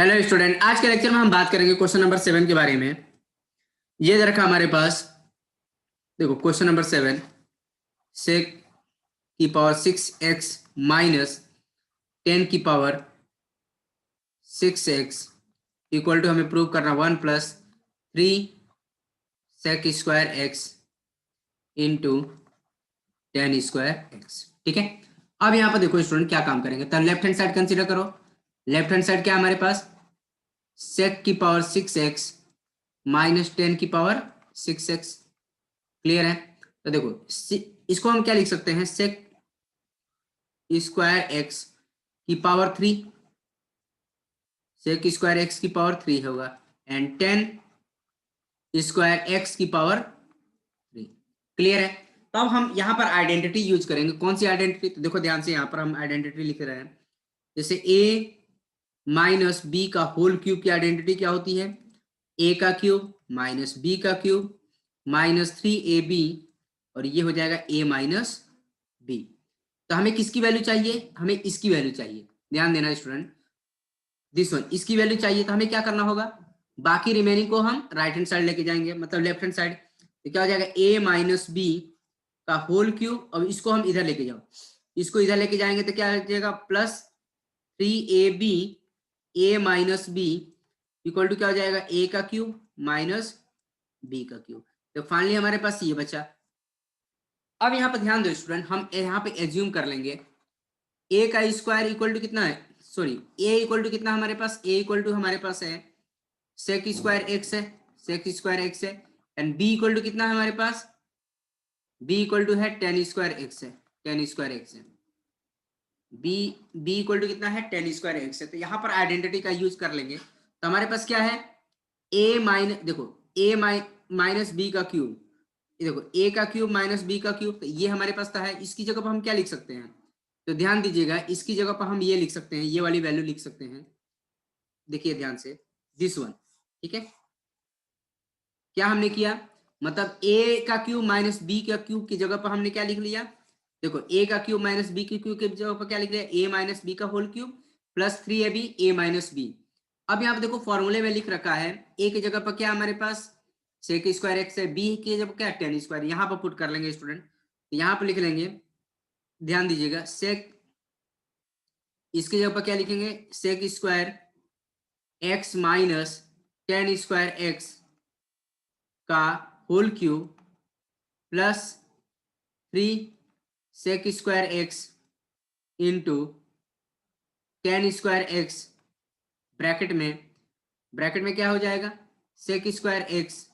Hello student, आज के lecture में हम बात करेंगे क्वेश्चन नंबर 7 के बारे में। ये दे रखा हमारे पास, देखो क्वेश्चन नंबर 7, सेक की पावर 6x माइनस 10 की पावर 6x इक्वल टू हमें प्रूव करना 1 plus 3 sec square x into 10 square x. ठीक है, अब यहाँ पर देखो स्टूडेंट क्या काम करेंगे, तो लेफ्ट हैंड साइड कंसीडर करो। लेफ्ट हैंड साइड क्या है हमारे पास, सेक की पावर 6x माइनस 10 की पावर 6x। क्लियर है? तो देखो इसको हम क्या लिख सकते हैं, सेक स्क्वायर एक्स की पावर 3, सेक स्क्वायर एक्स की पावर 3 होगा, एंड 10 स्क्वायर एक्स की पावर 3। क्लियर है? तो अब हम यहाँ पर आइडेंटिटी यूज करेंगे। कौन सी आइडेंटिटी? तो देखो ध्यान से, यहाँ पर हम आइडेंटिटी लिख रहे हैं। जैसे a माइनस बी का होल क्यूब की आइडेंटिटी क्या होती है, a का क्यूब माइनस बी का क्यूब माइनस 3ab, और ये हो जाएगा a माइनस बी। तो हमें किसकी वैल्यू चाहिए, हमें इसकी वैल्यू चाहिए। ध्यान देना स्टूडेंट, दिस वन, इसकी वैल्यू चाहिए। तो हमें क्या करना होगा, बाकी रिमेनिंग को हम राइट हैंड साइड लेके जाएंगे, मतलब लेफ्ट हैंड साइड। तो क्या हो जाएगा, a माइनस बी का होल क्यूब, अब इसको हम इधर लेके जाओ, इसको इधर लेके जाएंगे तो क्या हो जाएगा, plus 3ab a minus b equal to क्या हो जाएगा, a का क्यूब माइनस b का क्यूब। तो फाइनली हमारे पास ये बचा। अब यहाँ पर ध्यान दो स्टूडेंट, हम यहाँ पे एज्यूम कर लेंगे a का स्क्वायर इक्वल टू कितना है, सॉरी a इक्वल टू कितना हमारे पास, a इक्वल टू हमारे पास है सेक स्क्वायर एक्स है, सेक स्क्वायर एक्स है, एंड b इक्वल टू कितना है हमारे पास, b इक्वल टू है 10 स्क्वायर एक्स है, 10 स्क्वायर एक्स है, b इक्वल टू कितना है 10 स्क्वायर एक्स है। तो यहाँ पर आइडेंटिटी का यूज कर लेंगे। तो हमारे पास क्या है, a माइनस, देखो a माइनस बी का क्यूब, ये देखो a का क्यूब माइनस b का क्यूब, तो ये हमारे पास था है। इसकी जगह पर हम क्या लिख सकते हैं, तो ध्यान दीजिएगा, इसकी जगह पर हम ये लिख सकते हैं, ये वाली वैल्यू लिख सकते हैं। देखिए ध्यान से, दिस वन। ठीक है, क्या हमने किया, मतलब a का क्यूब माइनस b का क्यूब की जगह पर हमने क्या लिख लिया, देखो a का क्यूब माइनस b की क्यूब की जगह पर क्या लिख लिया, a माइनस बी का whole cube plus 3ab a minus b. अब यहाँ पे देखो फॉर्मूले में लिख रखा है, a की जगह पर क्या हमारे पास सेक स्क्वायर एक्स है, b की जगह क्या 10 स्क्वायर, यहाँ पर पुट कर लेंगे स्टूडेंट। तो यहाँ पर लिख लेंगे, ध्यान दीजिएगा, सेक, इसकी जगह पर क्या लिखेंगे, sec square x minus 10 square X का whole cube plus 3 sec square x into 10 square X, bracket में क्या हो जाएगा, sec square x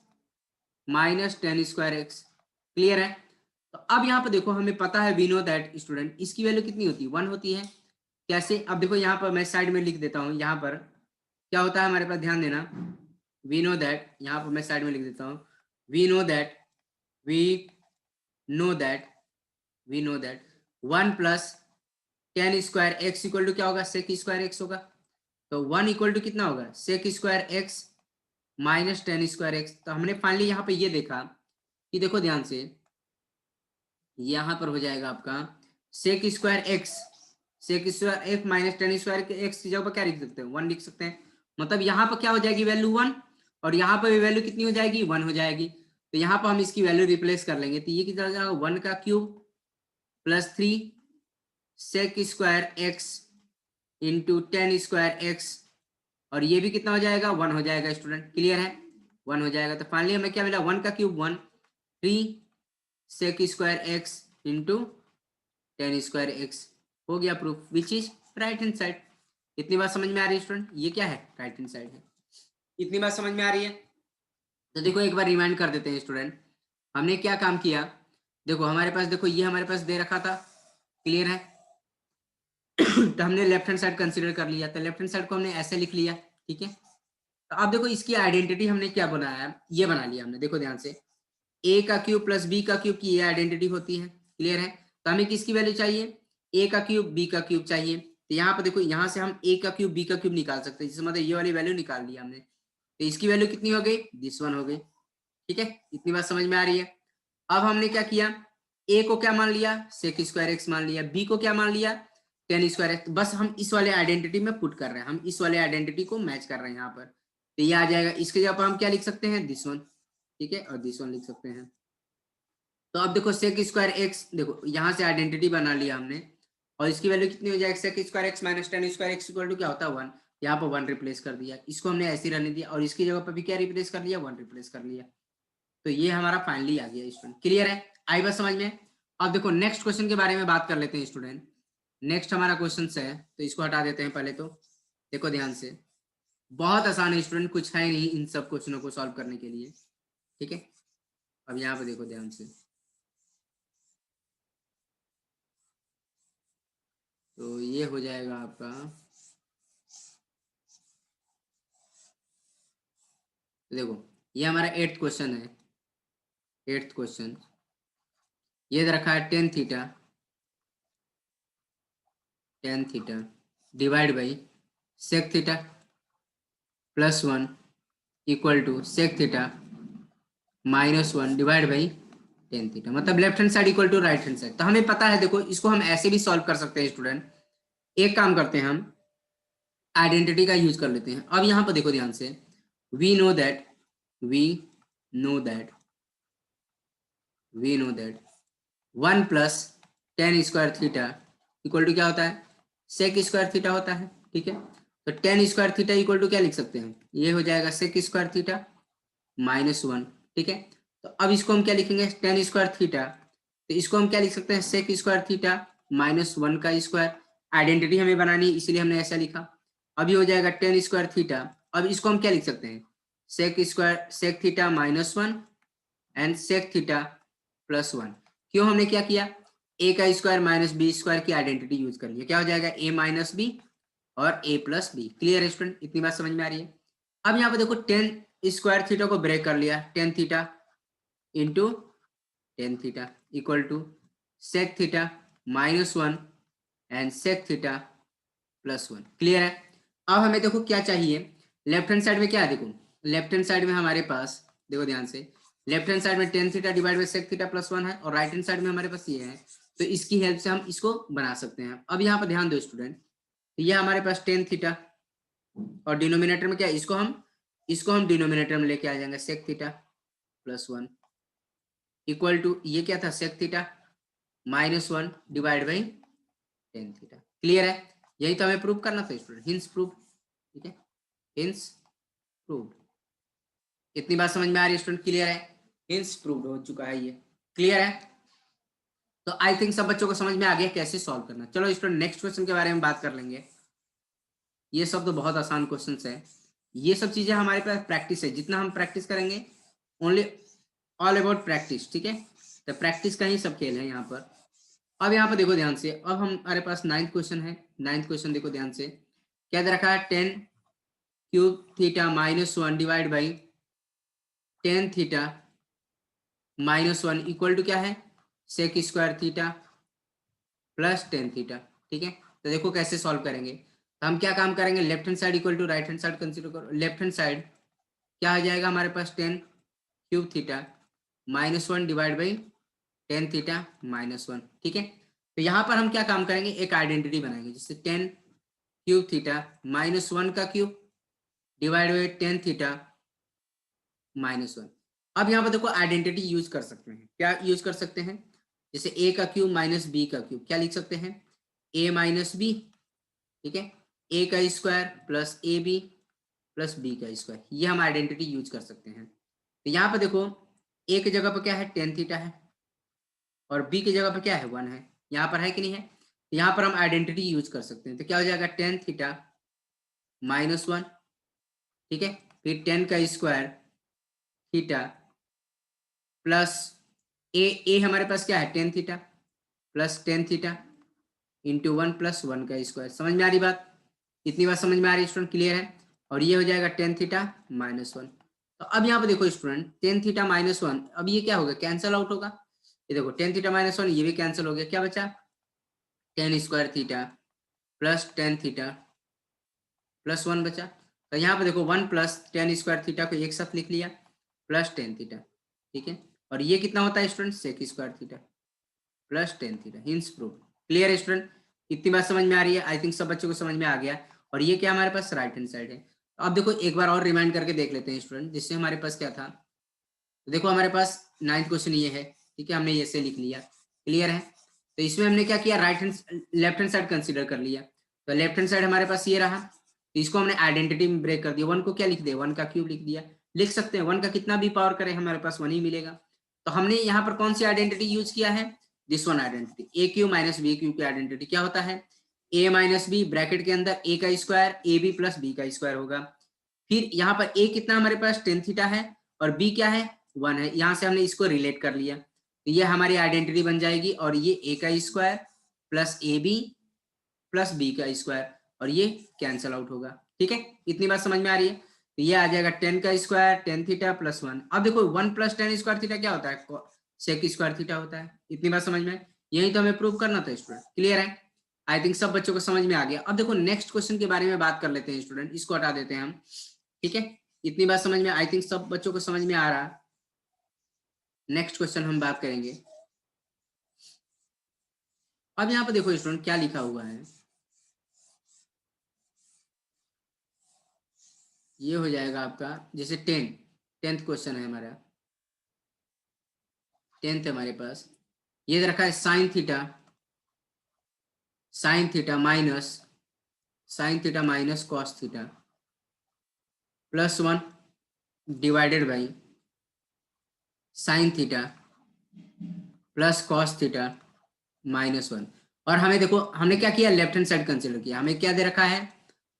minus 10 square X. Clear है? तो अब यहाँ पर देखो, हमें पता है, वी नो दैट स्टूडेंट, इसकी वैल्यू कितनी होती है, 1 होती है। कैसे, अब देखो यहाँ पर मैं साइड में लिख देता हूँ, यहाँ पर क्या होता है हमारे पास, ध्यान देना, वी नो दैट, यहाँ पर मैं साइड में लिख देता हूँ, we know that, we know that, we know that 1 plus 10 square x equal to क्या होगा, सेक स्क्वायर एक्स होगा। तो 1 इक्वल टू कितना होगा, sec square x minus 10 square x. तो हमने फाइनली यहाँ पे ये देखा कि देखो ध्यान से, यहाँ पर हो जाएगा आपका sec square x, sec square x minus 10 square x की जगह पर क्या लिख सकते हैं, 1 लिख सकते हैं। मतलब यहाँ पर क्या हो जाएगी, वैल्यू 1, और यहाँ पर भी वैल्यू कितनी हो जाएगी, 1 हो जाएगी। तो यहाँ पर हम इसकी वैल्यू रिप्लेस कर लेंगे, तो ये कितना हो जाएगा, 1 का cube plus 3 sec square x into 10 square x, और ये भी कितना हो जाएगा, 1 हो जाएगा स्टूडेंट। क्लियर है? 1 हो जाएगा। तो फाइनली हमें क्या मिला, 1 का cube 1, 3 sec square x into 10 square x, हो गया proof, which is right hand side. इतनी बात समझ में आ रही है स्टूडेंट, ये क्या है, राइट हैंड साइड है। इतनी बात समझ में आ रही है? तो देखो एक बार रिमाइंड कर देते हैं स्टूडेंट, हमने क्या काम किया। देखो हमारे पास, देखो ये हमारे पास दे रखा था, क्लियर है? तो हमने लेफ्ट हैंड साइड कंसीडर कर लिया, तो लेफ्ट हैंड साइड को हमने ऐसे लिख लिया। ठीक है, तो अब देखो इसकी आइडेंटिटी हमने क्या बनाया, ये बना लिया हमने। देखो ध्यान से, a का क्यूब प्लस b का क्यूब की ये आइडेंटिटी होती है। क्लियर है? तो हमें किसकी वैल्यू चाहिए, a का क्यूब b का क्यूब चाहिए। तो यहाँ पर देखो, यहाँ से हम a का क्यूब b का क्यूब निकाल सकते हैं, जिससे मतलब ये वाली वैल्यू निकाल लिया हमने। तो इसकी वैल्यू कितनी हो गई, दिस वन हो गई। ठीक है, इतनी बात समझ में आ रही है? अब हमने क्या किया, a को क्या मान लिया, सेक स्क्वायर एक्स मान लिया, b को क्या मान लिया, टेन स्क्वायर एक्स, बस हम इस वाले आइडेंटिटी में पुट कर रहे हैं, हम इस वाले आइडेंटिटी को मैच कर रहे हैं यहाँ पर, तो ये आ जाएगा। इसके जगह पर हम क्या लिख सकते हैं, दिस वन, ठीक है, और दिस वन लिख सकते हैं। तो अब देखो सेक स्क्वायर एक्स, देखो यहाँ से आइडेंटिटी बना लिया हमने, और इसकी वैल्यू कितनी हो जाएगी, sec square x minus tan square x equal to क्या होता है, वन। यहाँ पर वन रिप्लेस कर दिया, इसको हमने ऐसे ही रहने दिया, और इसकी जगह पर भी क्या रिप्लेस कर लिया, वन रिप्लेस कर लिया। तो ये हमारा फाइनली आ गया स्टूडेंट। क्लियर है, आई बात समझ में। अब देखो नेक्स्ट क्वेश्चन के बारे में बात कर लेते हैं स्टूडेंट। नेक्स्ट हमारा क्वेश्चन है, तो इसको हटा देते हैं पहले। तो देखो ध्यान से, बहुत आसान है स्टूडेंट, कुछ है नहीं इन सब क्वेश्चनों को सॉल्व करने के लिए, ठीक है। अब यहाँ पे देखो ध्यान से, तो ये हो जाएगा आपका, तो देखो ये हमारा 8th क्वेश्चन है। 8th क्वेश्चन ये दे रखा है tan theta divide by sec theta plus one equal to sec theta minus one divide by tan theta, मतलब left hand side equal to right hand side. तो हमें पता है, देखो इसको हम ऐसे भी सॉल्व कर सकते हैं स्टूडेंट। एक काम करते हैं, हम आइडेंटिटी का यूज कर लेते हैं। अब यहाँ पर देखो ध्यान से, we know that one plus tan square theta equal to क्या होता है, सेक स्क्वायर थीटा होता है, ठीक है। तो tan square theta equal to क्या लिख सकते हैं, ये हो जाएगा sec square theta minus one, ठीक है। तो अब इसको हम क्या लिखेंगे, टेन स्क्वायर थीटा, तो इसको हम क्या लिख सकते हैं, sec square theta minus one का स्क्वायर। आइडेंटिटी हमें बनानी, इसलिए हमने ऐसा लिखा। अभी हो जाएगा टेन स्क्वायर थीटा, अब इसको हम क्या लिख सकते हैं, sec theta minus one and sec theta plus one. क्यों हमने क्या किया, ए का स्क्वायर माइनस बी स्क्वायर की आइडेंटिटी यूज कर लिया, क्या हो जाएगा ए माइनस बी और a plus b. Clear student, इतनी बात समझ में आ रही है। अब यहाँ पे देखो टेन स्क्वायर थीटा को ब्रेक कर लिया, tan theta into tan theta equal to sec theta minus one and sec theta plus one. Clear है। अब हमें देखो क्या चाहिए, लेफ्ट हैंड साइड में क्या है, देखो लेफ्ट हैंड साइड में हमारे पास, देखो ध्यान से, लेफ्ट हैंड साइड में tan theta divide by sec theta plus one है, और राइट हैंड साइड में हमारे पास ये है। तो इसकी हेल्प से हम इसको बना सकते हैं। अब यहाँ पर ध्यान दो स्टूडेंट, ये हमारे पास टेन थीटा, और डिनोमिनेटर में क्या, इसको हम डिनोमिनेटर में लेके आ जाएंगे, sec theta plus one equal to ये क्या था, sec theta minus one divide by tan theta. Clear है, यही तो हमें प्रूव करना था स्टूडेंट, हिंस प्रूव, ठीक है, हिंस प्रूव। इतनी बात समझ में आ रही है स्टूडेंट, क्लियर है, हिंस प्रूव हो चुका है ये। क्लियर है, तो आई थिंक सब बच्चों को समझ में आ गया कैसे सॉल्व करना। चलो स्टूडेंट नेक्स्ट क्वेश्चन के बारे में बात कर लेंगे। ये सब तो बहुत आसान क्वेश्चंस है, ये सब चीजें हमारे पास प्रैक्टिस है, जितना हम प्रैक्टिस करेंगे, ओनली ऑल अबाउट प्रैक्टिस, ठीक है। तो प्रैक्टिस का ही सब खेल है यहाँ पर। अब यहाँ पर देखो ध्यान से, अब हमारे पास 9th क्वेश्चन है। 9th क्वेश्चन देखो ध्यान से, क्या दे रखा है, tan cube theta minus one divide by tan theta minus one equal to क्या है, sec square theta plus tan theta, ठीक है। तो देखो कैसे सॉल्व करेंगे, तो हम क्या काम करेंगे, left hand side equal to right hand side consider करो। लेफ्ट हैंड साइड क्या आ जाएगा हमारे पास, tan cube theta minus one divide by tan theta minus one, ठीक है। तो यहाँ पर हम क्या काम करेंगे, एक आइडेंटिटी बनाएंगे, जिससे tan cube theta minus one का cube divide by tan theta minus one. अब यहाँ पर देखो आइडेंटिटी यूज कर सकते हैं, क्या यूज कर सकते हैं, जैसे ए का क्यूब माइनस बी का क्यूब, क्या लिख सकते हैं, ए माइनस बी, ठीक है, ए का square plus a b plus b का स्क्वायर, ये हम आइडेंटिटी यूज कर सकते हैं। तो यहाँ पर देखो ए की जगह पर क्या है, टेन थीटा है, और बी की जगह पर क्या है, वन है, यहाँ पर है कि नहीं है। तो यहाँ पर हम आइडेंटिटी यूज कर सकते हैं, तो क्या हो जाएगा, टेन थीटा माइनस वन, ठीक है, फिर टेन का स्क्वायर थीटा प्लस ए हमारे पास क्या है, tan theta plus tan theta into one plus one का स्क्वायर। समझ में आ रही बात, इतनी बात समझ में आ रही है स्टूडेंट, क्लियर है। और ये हो जाएगा टेन थीटा माइनस वन। तो अब यहाँ पे देखो student, ten theta minus one, अब ये क्या होगा, कैंसिल आउट होगा। ये देखो टेन थीटा माइनस वन, ये भी कैंसिल हो गया, क्या बचा, ten square theta plus tan theta plus one बचा। तो यहाँ पे देखो one plus tan square theta को एक साथ लिख लिया प्लस टेन थीटा, ठीक है। और ये कितना होता है student, sec square theta plus tan theta, hence prove. Clear है स्टूडेंट, इतनी बात समझ में आ रही है? आई थिंक सब बच्चों को समझ में आ गया। और ये क्या हमारे पास राइट हैंड साइड है। तो अब देखो एक बार और रिमाइंड करके देख लेते हैं स्टूडेंट, जिससे हमारे पास क्या था। तो देखो हमारे पास 9th क्वेश्चन ये है, ठीक है, हमने ये से लिख लिया, क्लियर है। तो इसमें हमने क्या किया, right hand left hand side consider कर लिया। तो लेफ्ट हैंड साइड हमारे पास ये रहा, तो इसको हमने आइडेंटिटी में ब्रेक कर दिया। 1 को क्या लिख दिया, 1 का क्यूब लिख दिया। लिख सकते हैं 1 का कितना भी पावर करें हमारे पास 1 ही मिलेगा। तो हमने यहाँ पर कौन सी आइडेंटिटी यूज किया है, this one identity, a cube minus b cube की आइडेंटिटी क्या होता है, ए माइनस बी ब्रैकेट के अंदर ए का square a b plus b का स्क्वायर होगा। फिर यहाँ पर ए कितना हमारे पास टेन थीटा है और बी क्या है 1 है, यहाँ से हमने इसको रिलेट कर लिया, तो ये हमारी आइडेंटिटी बन जाएगी। और ये ए का square plus a b plus b का स्क्वायर, और ये कैंसल आउट होगा, ठीक है। इतनी बात समझ में आ रही है। तो ये आ जाएगा 10 का स्क्वायर टेन थीटा प्लस 1। अब देखो 1 प्लस टेन स्क्वायर थीटा क्या होता है, सेक स्क्वायर थीटा होता है। इतनी बात समझ में, यही तो हमें प्रूव करना था स्टूडेंट, क्लियर है। आई थिंक सब बच्चों को समझ में आ गया। अब देखो नेक्स्ट क्वेश्चन के बारे में बात कर लेते हैं स्टूडेंट, इसको हटा देते हैं हम, ठीक है। इतनी बात समझ में, आई थिंक सब बच्चों को समझ में आ रहा। नेक्स्ट क्वेश्चन हम बात करेंगे। अब यहाँ पर देखो स्टूडेंट क्या लिखा हुआ है, ये हो जाएगा आपका जैसे 10th क्वेश्चन है हमारा, 10th हमारे पास ये रखा है sine theta minus cos theta plus 1 divided by sine theta plus cos theta minus 1। और हमें देखो हमने क्या किया, लेफ्ट हैंड साइड कंसिडर किया। हमें क्या दे रखा है,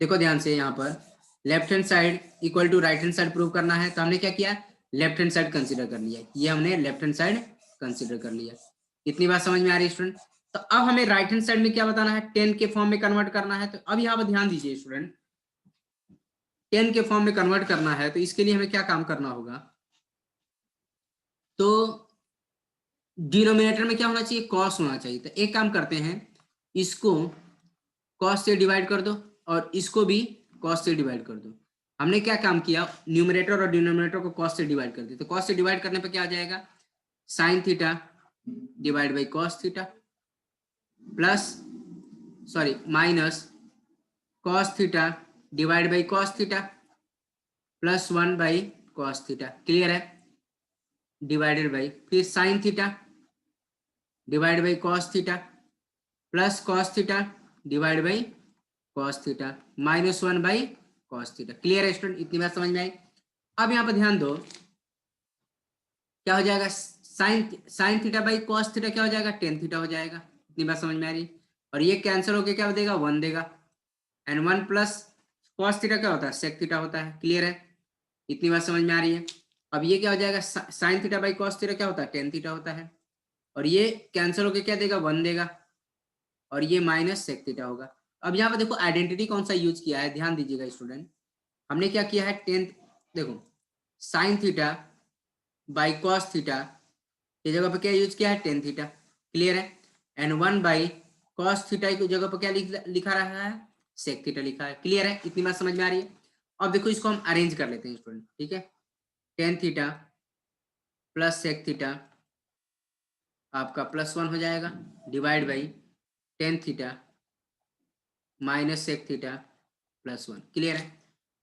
देखो ध्यान से, यहाँ पर left hand side equal to right hand side prove करना है, तो हमने क्या किया, लेफ्ट हैंड साइड कंसिडर कर लिया। ये हमने लेफ्ट हैंड साइड कंसिडर कर लिया। इतनी बात समझ में आ रही है स्टूडेंट। तो अब हमें राइट हैंड साइड में क्या बताना है, 10 के फॉर्म में कन्वर्ट करना है। तो अब यहाँ पर ध्यान दीजिए स्टूडेंट, 10 के फॉर्म में कन्वर्ट करना है, तो इसके लिए हमें क्या काम करना होगा, तो डिनोमिनेटर में क्या होना चाहिए, कॉस होना चाहिए। तो एक काम करते हैं, इसको कॉस से डिवाइड कर दो और इसको भी कॉस से डिवाइड कर दो। हमने क्या काम किया, न्यूमरेटर और डिनोमिनेटर को कॉस से डिवाइड कर दिया। तो कॉस से डिवाइड करने पर क्या आ जाएगा, sine theta divide by cos theta plus minus cos theta divide by cos theta plus 1 by cos theta, clear है। डिवाइडेड बाई फिर sine theta divide by cos theta plus cos theta divide by cos theta minus 1 by cos theta, clear है student. इतनी बात समझ में आई। अब यहाँ पर ध्यान दो, क्या हो जाएगा, sine theta by cos theta क्या हो जाएगा, टेन थीटा हो जाएगा। इतनी बात समझ में आ रही। और ये कैंसिल होकर क्या देगा, 1 देगा। एंड 1 प्लस कॉस थीटा क्या होता है, सेक थीटा होता है, क्लियर है। इतनी बात समझ में आ रही है। अब ये क्या हो जाएगा, sine theta by cos theta क्या होता है, टेन थीटा होता है। और ये कैंसिल होकर क्या देगा, 1 देगा। और ये माइनस सेक थीटा होगा। अब यहाँ पर देखो आइडेंटिटी कौन सा यूज किया है, ध्यान दीजिएगा स्टूडेंट। हमने क्या किया है, देखो sine theta by cos theta की जगह पर क्या यूज किया है, टेन थीटा, क्लियर है। एंड 1 बाई कॉस थीटा की जगह पर क्या लिखा रहा है, सेक थीटा लिखा है, क्लियर है। इतनी बात समझ में आ रही है। अब देखो इसको हम अरेंज कर लेते हैं स्टूडेंट, ठीक है। Tan theta plus sec theta आपका प्लस 1 हो जाएगा divide by tan theta minus sec theta plus 1, clear है।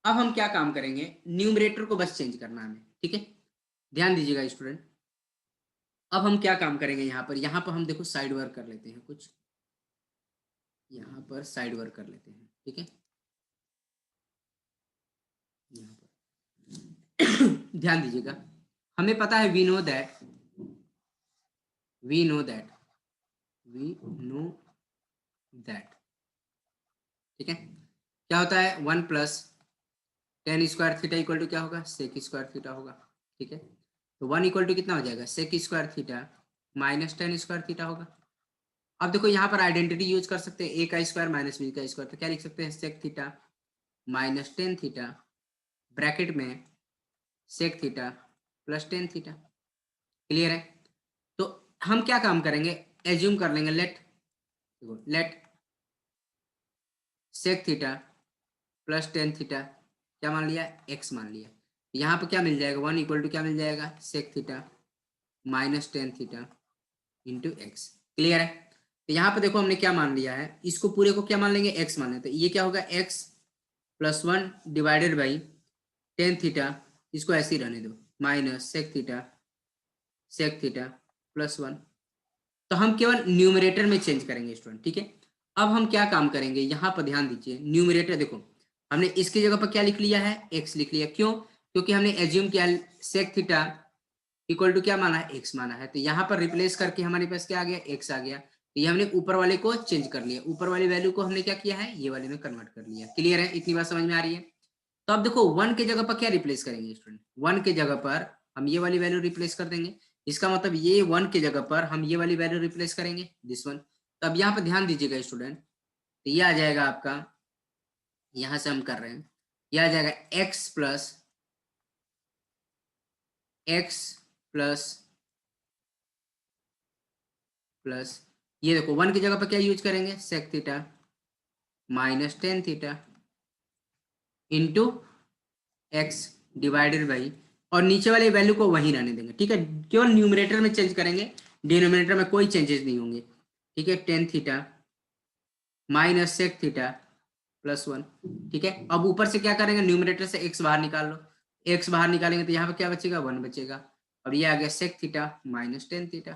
अब हम क्या काम करेंगे, न्यूमरेटर को बस चेंज करना है हमें, ठीक है। ध्यान दीजिएगा स्टूडेंट। अब हम क्या काम करेंगे, यहाँ पर हम देखो साइड वर्क कर लेते हैं कुछ, यहाँ पर साइड वर्क कर लेते हैं, ठीक है। यहाँ पर ध्यान दीजिएगा, हमें पता है वी नो दैट ठीक है। क्या होता है, 1 plus tan square theta equal to क्या होगा, सेक स्क्वायर थीटा होगा, ठीक है। तो 1 इक्वल टू कितना हो जाएगा, sec square theta minus tan square theta होगा। अब देखो यहाँ पर आइडेंटिटी यूज कर सकते हैं, ए का स्क्वायर माइनस बी का स्क्वायर। तो क्या लिख सकते हैं, sec theta minus tan theta bracket में sec theta plus tan theta, clear है। तो हम क्या काम करेंगे, एज्यूम कर लेंगे, let sec theta plus tan theta क्या मान लिया, एक्स मान लिया। यहाँ पर क्या मिल जाएगा, 1 इक्वल टू क्या मिल जाएगा, sec theta minus tan theta into x, clear है। तो यहाँ पे देखो हमने क्या मान लिया है, इसको पूरे को क्या मान लेंगे, x मान लेते, तो ये क्या होगा x +1 divided by tan theta, इसको ऐसे ही रहने दो, माइनस सेक थीटा +1। तो हम केवल न्यूमरेटर में चेंज करेंगे स्टूडेंट, ठीक है। अब हम क्या काम करेंगे, यहाँ पर ध्यान दीजिए, न्यूमरेटर देखो हमने इसकी जगह पर क्या लिख लिया है, x लिख लिया, क्यों, क्योंकि हमने एज्यूम किया सेक थीटा इक्वल टू क्या माना है, x माना है, तो यहाँ पर रिप्लेस करके हमारे पास क्या आ गया, x आ गया। तो ये हमने ऊपर वाले को चेंज कर लिया, ऊपर वाली वैल्यू को हमने क्या किया है, ये वाले में कन्वर्ट कर लिया। क्लियर है, इतनी बात समझ में आ रही है। तो अब देखो 1 के जगह पर क्या रिप्लेस करेंगे स्टूडेंट, 1 के जगह पर हम ये वाली वैल्यू रिप्लेस कर देंगे, इसका मतलब ये 1 के जगह पर हम ये वाली वैल्यू रिप्लेस करेंगे, दिस वन। तो अब यहाँ पर ध्यान दीजिएगा स्टूडेंट, तो ये आ जाएगा आपका, यहाँ से हम कर रहे हैं, ये आ जाएगा x प्लस ये देखो 1 की जगह पर क्या यूज करेंगे, sec theta minus tan theta into x divided by, और नीचे वाले वैल्यू को वहीं रहने देंगे, ठीक है, केवल न्यूमरेटर में चेंज करेंगे, डिनोमिनेटर में कोई चेंजेस नहीं होंगे, ठीक है। Tan theta minus sec theta +1, ठीक है। अब ऊपर से क्या करेंगे, न्यूमरेटर से x बाहर निकाल लो, x बाहर निकालेंगे तो यहाँ पे क्या बचेगा, 1 बचेगा, और ये आ गया sec theta minus tan theta.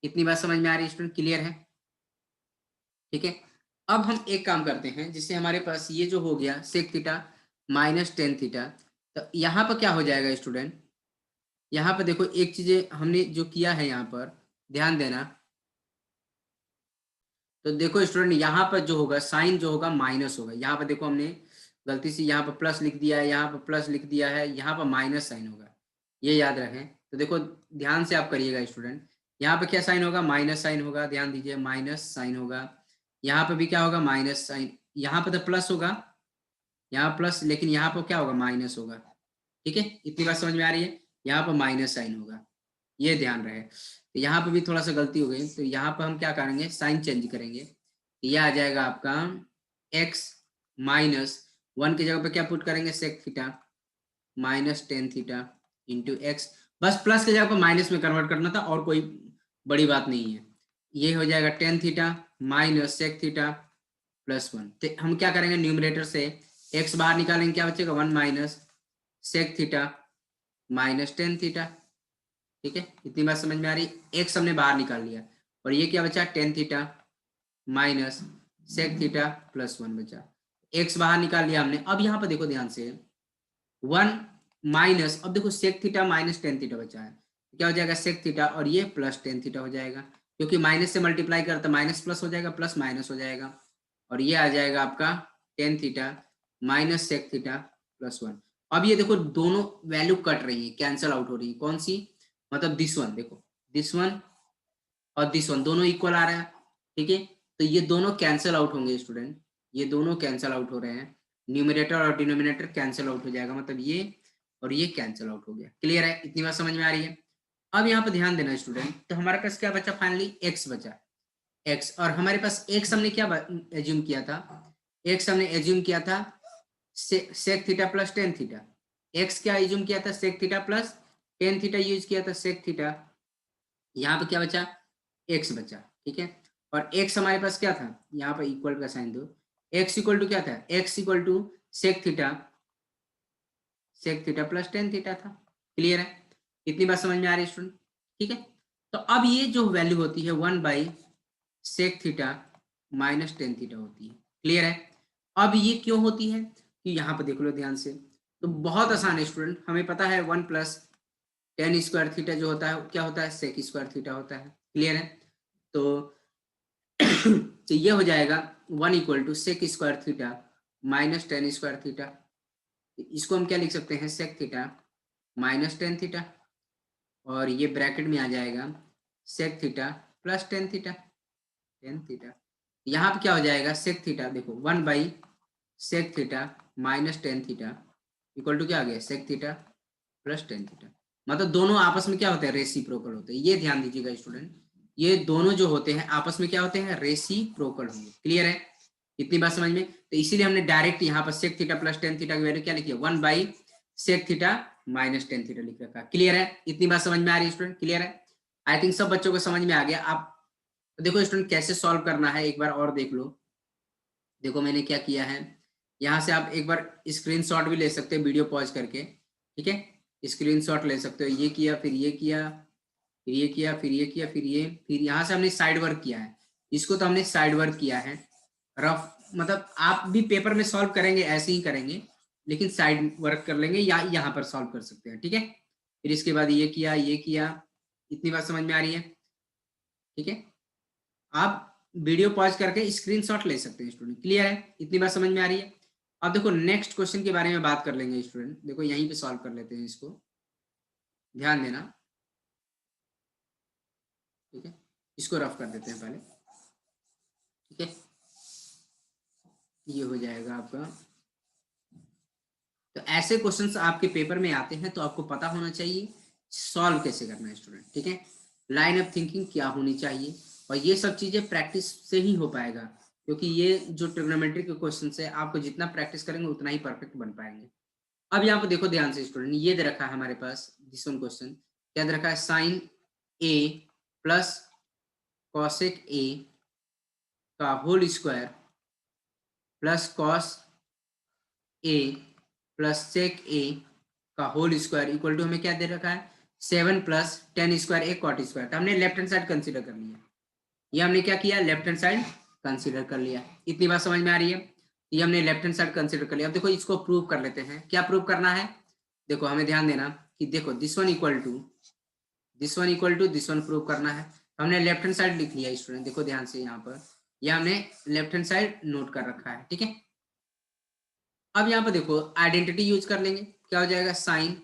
इतनी बात समझ में आ रही है स्टूडेंट, क्लियर है, ठीक है। अब हम एक काम करते हैं, जिससे हमारे पास ये जो हो गया sec theta minus tan theta, तो यहाँ पर क्या हो जाएगा स्टूडेंट, यहाँ पर देखो एक चीज हमने जो किया है, यहाँ पर ध्यान देना, तो देखो स्टूडेंट यहाँ पर जो होगा साइन जो होगा माइनस होगा, यहाँ पर देखो हमने गलती से यहाँ पर प्लस लिख दिया है, यहाँ पर प्लस लिख दिया है, यहाँ पर माइनस साइन होगा, ये याद रखें। तो देखो ध्यान से आप करिएगा स्टूडेंट, यहाँ पे क्या साइन होगा, माइनस साइन होगा, ध्यान दीजिए माइनस साइन होगा, यहाँ पे भी क्या होगा, माइनस साइन, यहाँ पे तो प्लस होगा, यहाँ प्लस, लेकिन यहाँ पर क्या होगा, माइनस होगा, ठीक है। इतनी बात समझ में आ रही है, यहाँ पर माइनस साइन होगा, ये ध्यान रहे। तो यहाँ पे भी थोड़ा सा गलती हो गई, तो यहाँ पर हम क्या करेंगे, साइन चेंज करेंगे, तो यह आ जाएगा आपका x माइनस 1 की जगह पे क्या पुट करेंगे, sec theta minus tan theta into x, बस प्लस की जगह पर माइनस में कन्वर्ट करना था, और कोई बड़ी बात नहीं है। ये हो जाएगा tan theta minus sec theta +1, तो हम क्या करेंगे, न्यूमरेटर से x बाहर निकालेंगे, क्या बचेगा, 1 minus sec theta minus tan theta, ठीक है। इतनी बात समझ में आ रही, एक्स हमने बाहर निकाल लिया, और ये क्या बचा, tan theta minus sec theta +1 बचा, एक्स बाहर निकाल लिया हमने। अब यहाँ पर देखो ध्यान से, 1 माइनस, अब देखो sec theta minus tan theta बचा है, क्या हो जाएगा, सेक थीटा और ये प्लस टेन थीटा हो जाएगा, क्योंकि माइनस से मल्टीप्लाई करता माइनस प्लस हो जाएगा, प्लस माइनस हो जाएगा, और ये आ जाएगा आपका tan theta minus sec theta +1। अब ये देखो दोनों वैल्यू कट रही है, कैंसल आउट हो रही है, कौन सी, मतलब दिस वन, देखो दिस वन और दिस वन दोनों इक्वल आ रहा है, ठीक है। तो ये दोनों कैंसल आउट होंगे स्टूडेंट, ये दोनों कैंसल आउट हो रहे हैं, न्यूमरेटर और डिनोमिनेटर कैंसल आउट हो जाएगा, मतलब ये और ये कैंसल आउट हो गया। क्लियर है, इतनी बात समझ में आ रही है। अब यहाँ पे ध्यान देना स्टूडेंट, तो हमारे पास क्या बचा, फाइनली एक्स बचा, एक्स, और हमारे पास एक्स हमने क्या एज्यूम किया था, एक्स हमने एज्यूम किया था sec theta plus tan theta, x क्या एज्यूम किया था, sec theta plus tan theta use किया था, सेक थीटा, यहाँ पे क्या बचा, एक्स बचा, ठीक है। और एक्स हमारे पास क्या था, यहाँ पे इक्वल का साइन दो, एक्स इक्वल टू क्या था, x equal to sec theta plus tan theta था। क्लियर है, इतनी बात समझ में आ रही है स्टूडेंट, ठीक है। तो अब ये जो वैल्यू होती है 1 by sec theta minus tan theta होती है। क्लियर है, अब ये क्यों होती है, कि यहाँ पे देख लो ध्यान से, तो बहुत आसान है स्टूडेंट, हमें पता है 1 प्लस टेन स्क्वायर थीटा जो होता है क्या होता है, सेक स्क्वायर थीटा होता है। क्लियर है, तो तो ये हो जाएगा 1 equal to sec square theta minus tan square theta, इसको हम क्या लिख सकते हैं, sec theta minus tan theta, और ये ब्रैकेट में आ जाएगा sec theta plus tan theta, यहाँ पे क्या हो जाएगा, सेक थीटा देखो 1 by sec theta minus tan theta equal to क्या आ गया, sec theta plus tan theta, मतलब दोनों आपस में क्या होते हैं, रेसिप्रोकल होते हैं। ये ध्यान दीजिएगा स्टूडेंट, ये दोनों जो होते हैं आपस में क्या होते हैं, रेसिप्रोकल होंगे। क्लियर है, इतनी बात समझ में, तो इसीलिए हमने डायरेक्ट यहाँ पर sec theta plus tan theta की वैल्यू क्या लिखी है, 1 by sec theta minus tan theta लिख रखा। क्लियर है, इतनी बात समझ में आ रही है स्टूडेंट, क्लियर है, आई थिंक सब बच्चों को समझ में आ गया। आप तो देखो स्टूडेंट कैसे सॉल्व करना है एक बार और देख लो। देखो मैंने क्या किया है, यहाँ से आप एक बार स्क्रीनशॉट भी ले सकते हो वीडियो पॉज करके, ठीक है, स्क्रीनशॉट ले सकते हो। ये किया, फिर ये किया, फिर ये किया, फिर ये किया, फिर यहाँ से हमने साइड वर्क किया है, इसको तो हमने साइड वर्क किया है। रफ मतलब आप भी पेपर में सॉल्व करेंगे ऐसे ही करेंगे, लेकिन साइड वर्क कर लेंगे या यहाँ पर सॉल्व कर सकते हैं, ठीक है। फिर इसके बाद ये किया, ये किया। इतनी बात समझ में आ रही है, ठीक है। आप वीडियो पॉज करके स्क्रीनशॉट ले सकते हैं स्टूडेंट, क्लियर है, इतनी बात समझ में आ रही है। अब देखो नेक्स्ट क्वेश्चन के बारे में बात कर लेंगे स्टूडेंट, देखो यहीं पे सॉल्व कर लेते हैं इसको, ध्यान देना, ठीक है। इसको रफ कर देते हैं पहले, ठीक है, ये हो जाएगा आपका। तो ऐसे क्वेश्चंस आपके पेपर में आते हैं तो आपको पता होना चाहिए सॉल्व कैसे करना है स्टूडेंट, ठीक है। लाइन ऑफ थिंकिंग क्या होनी चाहिए, और ये सब चीजें प्रैक्टिस से ही हो पाएगा, क्योंकि ये जो ट्रिग्नोमेट्री के क्वेश्चन है आपको जितना प्रैक्टिस करेंगे उतना ही परफेक्ट बन पाएंगे। अब यहाँ पे देखो ध्यान से स्टूडेंट, ये दे रखा है हमारे पास दिस वन क्वेश्चन, क्या दे रखा है, साइन ए प्लस कॉसेक ए का whole square plus cos a plus sec a का होल स्क्वायर इक्वल टू हमें क्या दे रखा है, 7 प्लस टेन स्क्वायर ए कॉट स्क्वायर। तो हमने लेफ्ट हैंड साइड कंसीडर कर लिया, ये हमने क्या किया, लेफ्ट हैंड साइड कंसीडर कर लिया। इतनी बात समझ में आ रही है, ये हमने लेफ्ट हैंड साइड कंसीडर कर लिया। अब देखो इसको प्रूव कर लेते हैं, क्या प्रूव करना है, देखो हमें ध्यान देना कि देखो this one equal to this one equal to this one prove करना है। तो हमने लेफ्ट हैंड साइड लिख लिया स्टूडेंट, देखो ध्यान से यहाँ पर, यह हमने लेफ्ट हैंड साइड नोट कर रखा है, ठीक है। अब यहाँ पर देखो आइडेंटिटी यूज कर लेंगे, क्या हो जाएगा, साइन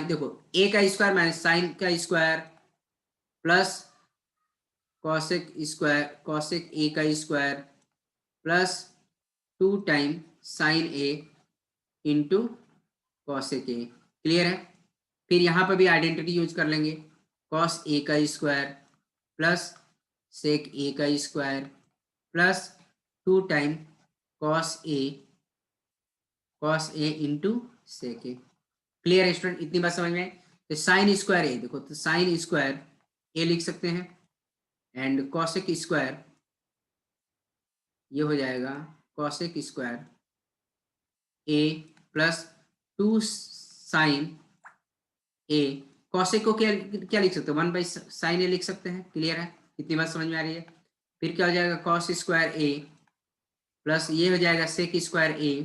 देखो ए का स्क्वायर माइनस साइन का स्क्वायर प्लस कॉसेक ए का square plus 2 time sine A into cosec A, clear है। फिर यहाँ पर भी आइडेंटिटी यूज कर लेंगे, कॉस ए का स्क्वायर प्लस सेक ए का square plus 2 time cos A into sec A, clear है स्टूडेंट, इतनी बात समझ में। तो साइन स्क्वायर ए, देखो तो साइन स्क्वायर ए लिख सकते हैं एंड कॉसेक स्क्वायर, ये हो जाएगा कॉसेक स्क्वायर ए प्लस 2 साइन ए, कॉसेक को क्या क्या लिख सकते हैं, 1 बाई साइन ए लिख सकते हैं, क्लियर है, इतनी बात समझ में आ रही है। फिर क्या हो जाएगा, कॉस स्क्वायर ए प्लस ये हो जाएगा सेक स्क्वायर ए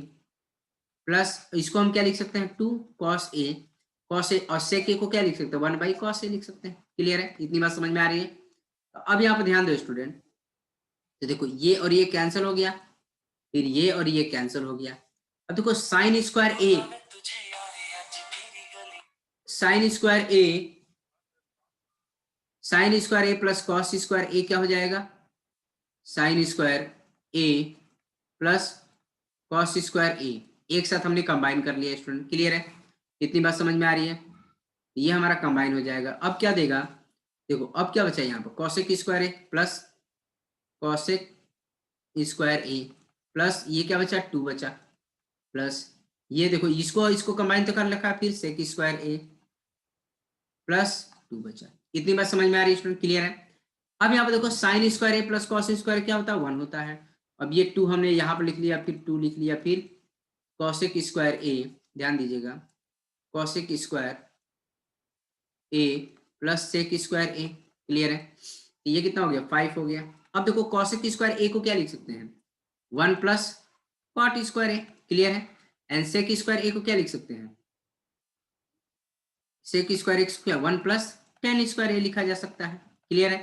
प्लस इसको हम क्या लिख सकते हैं, 2 कॉस ए और सेक ए को क्या लिख सकते हैं, 1 बाई कॉस ए लिख सकते हैं, क्लियर है, इतनी बात समझ में आ रही है। तो अब यहाँ पर ध्यान दो स्टूडेंट, तो देखो ये और ये कैंसिल हो गया, फिर ये और ये कैंसिल हो गया। अब देखो साइन स्क्वायर ए प्लस कॉस स्क्वायर ए क्या हो जाएगा, साइन स्क्वायर ए प्लस कॉस स्क्वायर ए, एक साथ हमने कंबाइन कर लिया स्टूडेंट, क्लियर है, इतनी बात समझ में आ रही है। ये हमारा कंबाइन हो जाएगा। अब क्या देगा, देखो अब क्या बचा यहाँ पर, कॉसेक स्क्वायर ए प्लस कॉसेक स्क्वायर ए प्लस ये क्या बचा, 2 बचा प्लस ये देखो इसको कंबाइन तो कर रखा, फिर सेक स्क्वायर ए प्लस 2 बचा, इतनी बात समझ में आ रही है स्टूडेंट, क्लियर है। अब यहाँ पे देखो साइन स्क्वायर ए प्लस कॉस स्क्वायर क्या होता है, 1 होता है। अब ये 2 हमने यहाँ पर लिख लिया, फिर 2 लिख लिया, फिर कॉसेक स्क्वायर ए, ध्यान दीजिएगा, कॉसेक स्क्वायर ए प्लस सेक स्क्वायर ए, क्लियर है। तो ये कितना हो गया, 5 हो गया। अब देखो कॉसेक स्क्वायर ए को क्या लिख सकते हैं, 1 प्लस कॉट स्क्वायर ए, क्लियर है। एंड सेक स्क्वायर ए को क्या लिख सकते हैं, सेक स्क्वायर एक्स क्या, 1 प्लस टेन स्क्वायर ए लिखा जा सकता है, क्लियर है।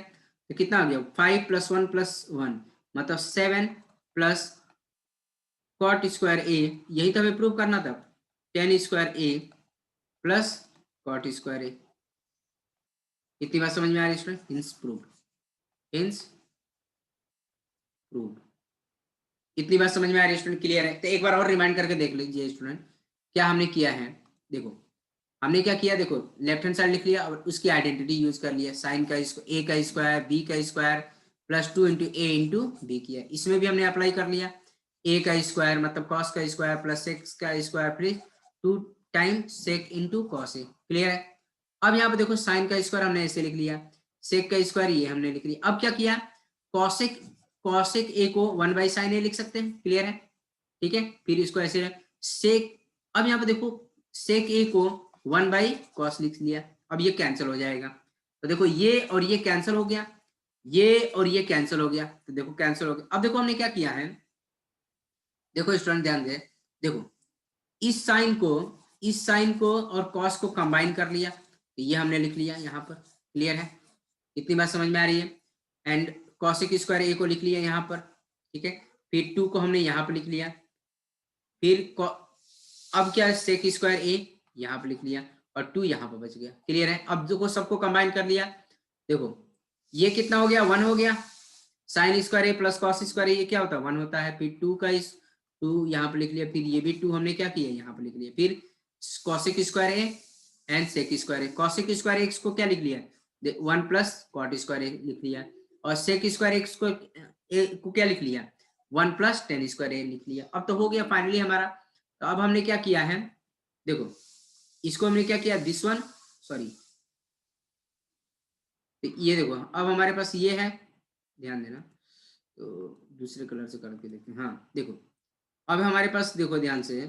तो कितना आ गया, 5 प्लस 1 प्लस 1 मतलब 7 प्लस कॉट स्क्वायर ए, यही तो हमें प्रूव करना था, 10 स्क्वायर ए प्लस कॉट स्क्वायर ए, इतनी बात समझ में आ रही है स्टूडेंट, हिंस प्रूव्ड, इतनी बात समझ में आ रही है स्टूडेंट, क्लियर है। तो एक बार और रिमाइंड करके देख लीजिए स्टूडेंट क्या हमने किया है। देखो हमने क्या किया, देखो लेफ्ट हैंड साइड लिख लिया और उसकी आइडेंटिटी यूज कर लिया, साइन का ए का स्क्वायर बी का स्क्वायर प्लस 2 इंटू ए इंटू बी किया, इसमें भी हमने अप्लाई कर लिया, ए का स्क्वायर मतलब कॉस का स्क्वायर प्लस सेक्स का स्क्वायर फिर 2 time sec into cos A, clear है। अब यहाँ पे देखो साइन का स्क्वायर हमने ऐसे लिख लिया, सेक का स्क्वायर ये हमने लिख लिया। अब क्या किया, कॉसेक ए को 1/sin a लिख सकते हैं, क्लियर है, ठीक है। फिर इसको ऐसे सेक, अब यहाँ पे देखो सेक ए को 1/cos लिख लिया, अब ये कैंसिल हो जाएगा, तो देखो ये और ये कैंसिल हो गया, ये और ये कैंसिल हो गया, तो देखो कैंसिल हो गया। अब देखो हमने क्या किया है, देखो स्टूडेंट ध्यान दे, देखो इस साइन को और कॉस को कंबाइन कर लिया, तो ये हमने लिख लिया यहाँ पर, क्लियर है, इतनी बात समझ में आ रही है। एंड कॉसेक स्क्वायर ए को लिख लिया यहाँ पर, ठीक है। फिर 2 को हमने यहाँ पर लिख लिया, फिर अब क्या है, सेक स्क्वायर ए यहाँ पर लिख लिया और 2 यहाँ पर बच गया, क्लियर है। अब देखो सबको कंबाइन कर लिया, देखो ये कितना हो गया, 1 हो गया, साइन स्क्वायर ए प्लस कॉस स्क्वायर ए ये क्या होता है, 1 होता है। फिर 2 का 2 यहाँ पे लिख लिया, फिर ये भी 2 हमने क्या किया यहाँ पे लिख लिया, फिर cosec square A and sec square A, cosec square X को क्या लिख लिया, 1 प्लस कॉट स्क्वायर ए लिख लिया, और सेक स्क्वायर एक्स को क्या लिख लिया, 1 प्लस टेन स्क्वायर ए लिख लिया। अब तो हो गया फाइनली हमारा। तो अब हमने क्या किया है, देखो इसको हमने क्या किया, दिस वन, सॉरी ये देखो अब हमारे पास ये है, ध्यान देना, तो दूसरे कलर से करके देखते हैं, हाँ देखो अब हमारे पास देखो ध्यान से,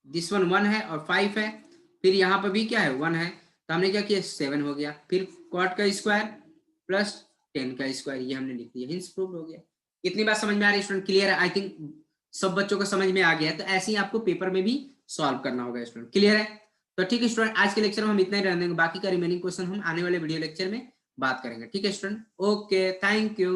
दिस वन 1 है और 5 है, फिर यहाँ पर भी क्या है 1 है, तो हमने क्या किया 7 हो गया, फिर कॉट का स्क्वायर प्लस 10 का स्क्वायर ये हमने लिख दिया, हिंस प्रूव हो गया। इतनी बात समझ में आ रही है स्टूडेंट, क्लियर है, आई थिंक सब बच्चों को समझ में आ गया है। तो ऐसे ही आपको पेपर में भी सॉल्व करना होगा स्टूडेंट, क्लियर है। तो ठीक है स्टूडेंट, आज के लेक्चर में हम इतना ही रहने देंगे, बाकी का रिमेनिंग क्वेश्चन हम आने वाले वीडियो लेक्चर में बात करेंगे, ठीक है स्टूडेंट, ओके थैंक यू।